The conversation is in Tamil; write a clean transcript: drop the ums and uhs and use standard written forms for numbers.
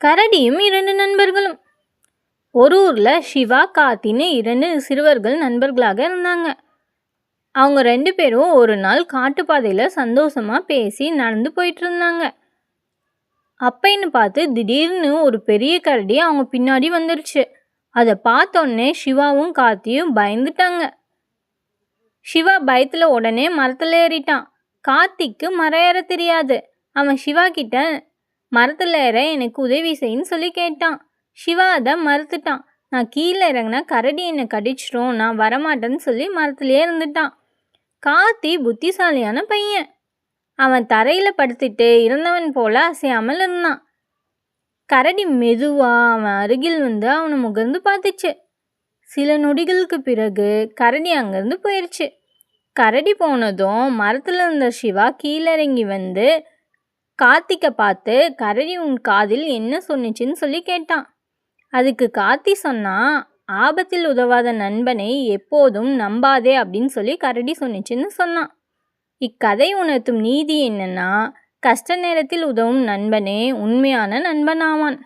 கரடியும் 2 நண்பர்களும். ஒரு ஊர்ல சிவா, கார்த்தின்னு 2 சிறுவர்கள் நண்பர்களாக இருந்தாங்க. அவங்க 2 பேரும் ஒரு நாள் காட்டுப்பாதையில சந்தோஷமா பேசி நடந்து போயிட்டு இருந்தாங்க. அப்பைன்னு பார்த்து திடீர்னு ஒரு பெரிய கரடி அவங்க பின்னாடி வந்துருச்சு. அதை பார்த்தோன்னே சிவாவும் கார்த்தியும் பயந்துட்டாங்க. சிவா பயத்துல உடனே மரத்துல ஏறிட்டான். கார்த்திக்கு மரம் ஏற தெரியாது. அவன் சிவா கிட்ட மரத்துல ஏற எனக்கு உதவி செய்யின்னு சொல்லி கேட்டான். சிவா அதை மறுத்துட்டான். நான் கீழே இறங்கினா கரடி என்னை கடிச்சிடும், நான் வரமாட்டேன்னு சொல்லி மரத்துலேயே இருந்துட்டான். கார்த்தி புத்திசாலியான பையன். அவன் தரையில் படுத்துட்டு இருந்தவன் போல அசையாமல் இருந்தான். கரடி மெதுவா அவன் அருகில் வந்து அவனை முகர்ந்து பார்த்துச்சு. சில நொடிகளுக்கு பிறகு கரடி அங்கேருந்து போயிடுச்சு. கரடி போனதும் மரத்தில் இருந்த சிவா கீழிறங்கி வந்து கார்த்திகை பார்த்து, கரடி உன் காதில் என்ன சொன்னிச்சுன்னு சொல்லி கேட்டான். அதுக்கு கார்த்தி சொன்னான், ஆபத்தில் உதவாத நண்பனை எப்போதும் நம்பாதே அப்படின்னு சொல்லி கரடி சொன்னிச்சுன்னு சொன்னான். இக்கதை உணர்த்தும் நீதி என்னன்னா, கஷ்ட நேரத்தில் உதவும் நண்பனே உண்மையான நண்பன் ஆவான்.